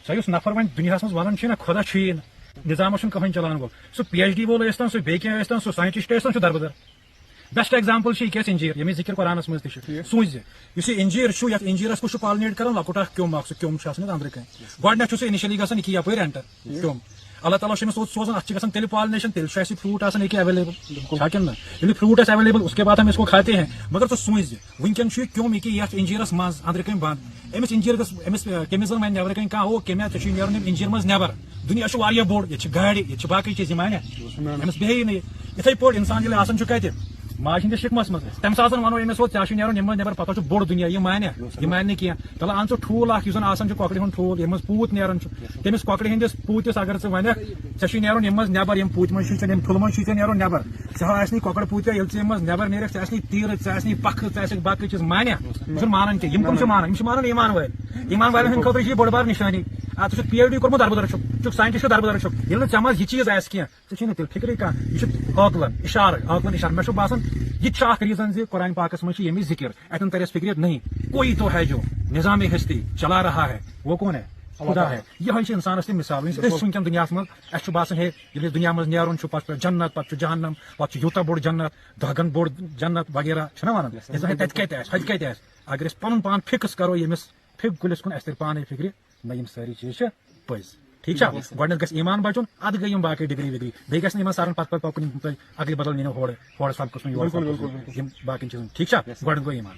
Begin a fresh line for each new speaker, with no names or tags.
سا یُس نفر وۄنۍ دُنیاہس منٛز ونان چھُ نا خۄدا چھُیی نہٕ نظامس چھُنہٕ کٕہٕنۍ چلاون وول سُہ پی ایچ ڈی وول ٲسۍتن سُہ بیٚیہِ کینٛہہ ٲسۍتن سُہ ساینٹسٹ ٲسۍتن چھُ دربدر بیسٹ ایگزامپل چھُ یہِ انجیٖر ییٚمِچ ذِکر قرآنس منٛز تہِ چھُ سوٗنٛچ زِ یُس یہِ انجیٖر چھُ یتھ انجیٖرس کُس چھُ پالنیٹ کران لۄکُٹ اکھ کیوٚم اکھ سُہ کیوٚم چھُ آسان أنٛدرٕ کَنۍ گۄڈٕنیتھ چھُ سُہ انِشلی گژھان یہِ یپٲرۍ اینٹر کیوٚم اللہ تعالیٰ چھُ أمِس سوزان اتھ چھِ گژھان تیٚلہِ پالنیشن تیٚلہِ چھُ اَسہِ فروٗٹ آسان ییٚکیٛاہ ایویلیبل چھا کِنہٕ نہ ییٚلہِ فروٗٹ آسہِ ایویلیبل اس کے بعد ہم اس کو کھاتے ہیں مگر ژٕ سوٗنٛچ زِ وٕنکیٚن چھُ یہِ کیوٚم ییٚکیٛاہ یتھ انجیٖرس منٛز أنٛدرٕ کَنۍ بنٛد أمِس انجیٖر گٔژھ أمِس کٔمِس زن وۄنۍ نیبرٕ کَنۍ کانٛہہ او کٔمۍ ژےٚ چھُے نیرُن انجیٖر منٛز نیبر دُنیا چھُ واریاہ بوٚڑ ییٚتہِ چھِ گاڑِ ییٚتہِ چھِ باقٕے چیٖز یِم انہِ أمِس بیٚہیی نہٕ یِتھٕے پٲٹھۍ انسان ییٚلہِ آسان چھُ کتہِ ماجہِ ہٕنٛدِس شِکمس منٛز تمہِ ساتہٕ ونو أمِس ژےٚ چھُ نیرُن یِم منٛز نیبر پتہٕ چھُ بوٚڑ دُنیا یہِ مانہِ نہٕ کینٛہہ تلہٕ ان ژٕ ٹھوٗل اکھ یُس زن آسان چھُ کۄکرِ ہُنٛد ٹھوٗل ییٚمہِ منٛز پوٗت نیران چھُ تٔمِس کۄکرِ ہٕنٛدِس پوٗتِس اگر ژٕ ونکھ ژےٚ چھُے نیرُن یِم منٛز نیبر یِم پوٗتہِ منٛز چھُے ژےٚ یِم ٹھُلہٕ منٛز چھُے ژےٚ نیرُن نیبر ژےٚ آسہِ نہٕ کۄکر پوٗتیا ییٚلہِ ژٕ یِم منٛز نیبر نیرکھ ژےٚ آسہِ نہٕ تیٖرٕ ژےٚ آسہِ نہٕ پکھٕ ژےٚ آسکھ باقٕے چیٖز مانہِ یہِ چھُنہٕ مانان کینٛہہ یِم کٕم چھِ مانان یِم چھِ مانان ایمان والٮ۪ن ہٕنٛدِ خٲطرٕ چھِ یہِ بٔڑ بار نِشٲنی ژٕ چھُکھ پی ایچ ڈی کوٚرمُت دربدر چھُکھ ساینٹسٹ دربدر چھُکھ ییٚلہِ نہٕ ژےٚ منٛز یہِ چیٖز آسہِ کینٛہہ ژےٚ چھُے نہٕ تیٚلہِ فِکرٕے کانٛہہ یہِ چھُ عٲقلن اِشارٕ مےٚ چھُ باسان یہِ تہِ چھُ اکھ ریٖزن زِ قرآن پاکس منٛز چھِ ییٚمِچ ذِکر اتٮ۪ن ترِ اَسہِ فِکرِ نہیں کوئی تو ہے جو نظام ہستی چلا رہا ہے وہ کون ہے خدا ہے یِہوے چھِ انسانس تہِ مِثال أسۍ چھِ وٕنکیٚن دُنیاہس منٛز اَسہِ چھُ باسان ہے ییٚلہِ أسۍ دُنیا منٛز نیرُن چھُ پتہٕ چھُ جنت پتہٕ چھُ جہنم پتہٕ چھُ یوٗتاہ بوٚڑ جنت دگن بوٚڑ جنت وغیرہ چھِنہ ونان تتہِ کتہِ آسہِ ہوٚتہِ کتہِ آسہِ اگر أسۍ پنُن پان فِکٕس کرو ییٚمِس فِک کُلِس کُن اَسہِ ترِ پانے فِکرِ نہ یِم سٲری چیٖز چھِ پٔزۍ ٹھیٖک چھا گۄڈٕنیتھ گژھِ ایمان بچُن ادٕ گٔے یِم باقٕے ڈگری وگری بیٚیہِ گژھِ نہٕ یِمن سرن پتہٕ پکُن تُہۍ اگلہِ بدل نیٖنو ہورٕ سبقس یِم باقین چیٖزن ٹھیٖک چھا گۄڈٕنیتھ گوٚو ایمان